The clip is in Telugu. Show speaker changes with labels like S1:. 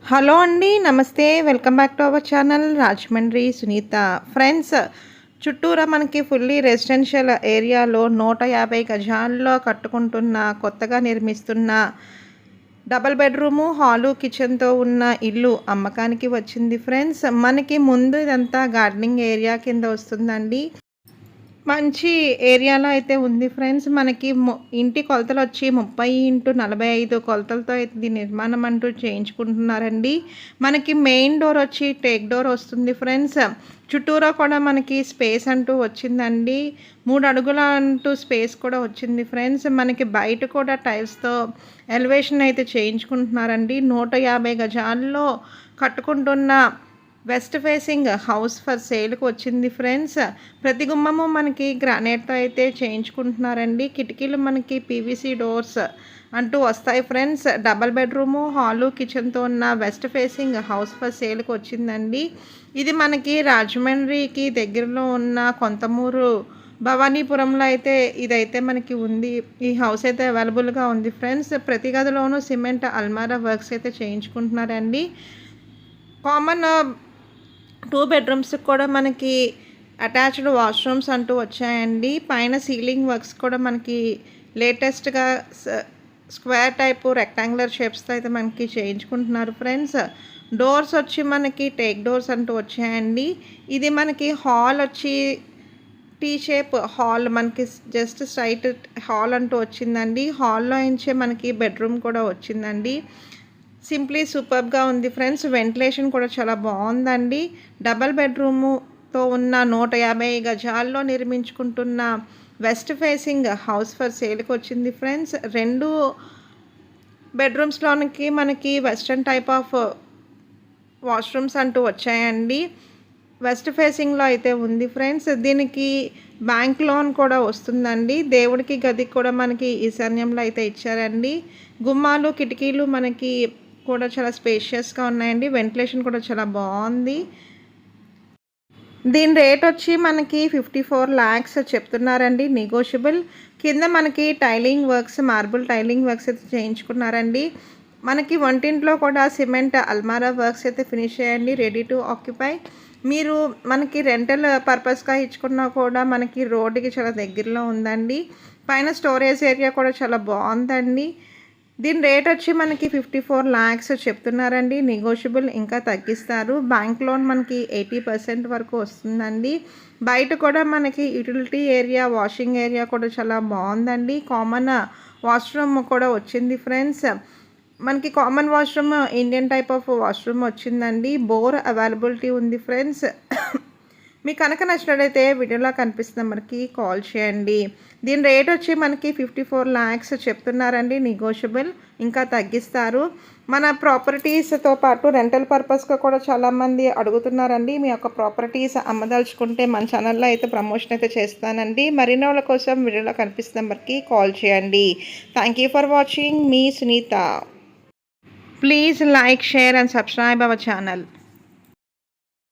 S1: హలో అండి. నమస్తే. Welcome back to our channel Rajahmundry Sunitha. Friends, చుట్టూరా మనకి ఫుల్లీ రెసిడెన్షియల్ ఏరియాలో 150 గజాల్లో కట్టుకుంటున్న, కొత్తగా నిర్మిస్తున్న డబుల్ బెడ్‌రూము, హాలు, కిచెన్‌తో ఉన్న ఇల్లు అమ్మకానికి వచ్చింది ఫ్రెండ్స్. మనకి ముందు ఇదంతా గార్డెనింగ్ ఏరియా కింద వస్తుందండి. మంచి ఏరియాలో అయితే ఉంది ఫ్రెండ్స్. మనకి ఇంటి కొలతలొచ్చి 30x45 కొలతలతో అయితే దీని నిర్మాణం అంటూ చేయించుకుంటున్నారండి. మనకి మెయిన్ డోర్ వచ్చి టేక్ డోర్ వస్తుంది ఫ్రెండ్స్. చుట్టూరా కూడా మనకి స్పేస్ అంటూ వచ్చిందండి. 3 అడుగుల అంటూ స్పేస్ కూడా వచ్చింది ఫ్రెండ్స్. మనకి బయట కూడా టైల్స్‌తో ఎలివేషన్ అయితే చేయించుకుంటున్నారండి. 150 గజాల్లో కట్టుకుంటున్న వెస్ట్ ఫేసింగ్ హౌస్ ఫర్ సేల్‌కి వచ్చింది ఫ్రెండ్స్. ప్రతి గుమ్మము మనకి గ్రానైట్‌తో అయితే చేయించుకుంటున్నారండి. కిటికీలు మనకి పీవీసీ డోర్స్ అంటూ వస్తాయి ఫ్రెండ్స్. డబుల్ బెడ్‌రూము, హాలు, కిచెన్‌తో ఉన్న వెస్ట్ ఫేసింగ్ హౌస్ ఫర్ సేల్‌కి వచ్చిందండి. ఇది మనకి రాజమండ్రికి దగ్గరలో ఉన్న కొంతమూరు భవానీపురంలో అయితే ఇదైతే మనకి ఉంది. ఈ హౌస్ అయితే అవైలబుల్‌గా ఉంది ఫ్రెండ్స్. ప్రతి గదిలోనూ సిమెంట్ అల్మారా వర్క్స్ అయితే చేయించుకుంటున్నారండి. కామన్ 2 బెడ్‌రూమ్స్‌కి కూడా మనకి అటాచ్డ్ వాష్‌రూమ్స్ అంటూ వచ్చాయండి. పైన సీలింగ్ వర్క్స్ కూడా మనకి లేటెస్ట్‌గా స్క్వేర్ టైపు రెక్టాంగులర్ షేప్స్‌తో అయితే మనకి చేయించుకుంటున్నారు ఫ్రెండ్స్. డోర్స్ వచ్చి మనకి టేక్ డోర్స్ అంటూ వచ్చాయండి. ఇది మనకి హాల్ వచ్చి టీ షేప్ హాల్, మనకి జస్ట్ స్ట్రైట్ హాల్ అంటూ వచ్చిందండి. హాల్‌లో నుంచే మనకి బెడ్‌రూమ్ కూడా వచ్చిందండి. సింప్లీ సూపర్బ్‌గా ఉంది ఫ్రెండ్స్. వెంటిలేషన్ కూడా చాలా బాగుందండి. డబల్ బెడ్‌రూముతో ఉన్న 150 గజాల్లో నిర్మించుకుంటున్న వెస్ట్ ఫేసింగ్ హౌస్ ఫర్ సేల్‌కి వచ్చింది ఫ్రెండ్స్. 2 బెడ్‌రూమ్స్‌లోనికి మనకి వెస్టర్న్ టైప్ ఆఫ్ వాష్‌రూమ్స్ అంటూ వచ్చాయండి. వెస్ట్ ఫేసింగ్‌లో అయితే ఉంది ఫ్రెండ్స్. దీనికి బ్యాంక్ లోన్ కూడా వస్తుందండి. దేవుడికి గదికి కూడా మనకి ఈశాన్యంలో అయితే ఇచ్చారండి. గుమ్మాలు, కిటికీలు మనకి కూడా చాలా స్పేషియస్‌గా ఉన్నాయండి. వెంటిలేషన్ కూడా చాలా బాగుంది. దీని రేట్ వచ్చి మనకి 54 lakhs చెప్తున్నారండి, నెగోషియబుల్. కింద మనకి tiling works, marble tiling works అయితే చేయించుకున్నారండి. మనకి వంటింట్లో కూడా సిమెంట్ అల్మారా వర్క్స్ అయితే ఫినిష్ చేయండి, రెడీ టు ఆక్యుపై. మీరు మనకి రెంటల్ పర్పస్గా ఇచ్చుకున్నా కూడా మనకి రోడ్డుకి చాలా దగ్గరలో ఉందండి. పైన స్టోరేజ్ ఏరియా కూడా చాలా బాగుందండి. దీని రేట్ వచ్చి మనకి 54 lakhs చెప్తున్నారండి, నెగోషియబుల్, ఇంకా తగ్గిస్తారు. బ్యాంక్ లోన్ మనకి 80% వరకు వస్తుందండి. బయట కూడా మనకి యూటిలిటీ ఏరియా, వాషింగ్ ఏరియా కూడా చాలా బాగుందండి. కామన్ వాష్రూమ్ కూడా వచ్చింది ఫ్రెండ్స్. మనకి common washroom Indian type of washroom వచ్చిందండి. బోర్ అవైలబిలిటీ ఉంది ఫ్రెండ్స్. మీకు కనుక నచ్చినట్లయితే వీడియోలో కనిపిస్తున్న నెంబర్కి కాల్ చేయండి. దీని రేట్ వచ్చి మనకి 54 lakhs చెప్తున్నారండి, నెగోషియబుల్, ఇంకా తగ్గిస్తారు. మన ప్రాపర్టీస్తో పాటు రెంటల్ పర్పస్గా కూడా చాలామంది అడుగుతున్నారండి. మీ యొక్క ప్రాపర్టీస్ అమ్మదలుచుకుంటే మన ఛానల్లో అయితే ప్రమోషన్ అయితే చేస్తానండి. మరిన్ని వాళ్ళ కోసం వీడియోలో కనిపిస్తున్న నెంబర్కి కాల్ చేయండి. Thank you for watching. మీ Sunitha. Please like, share and subscribe our channel.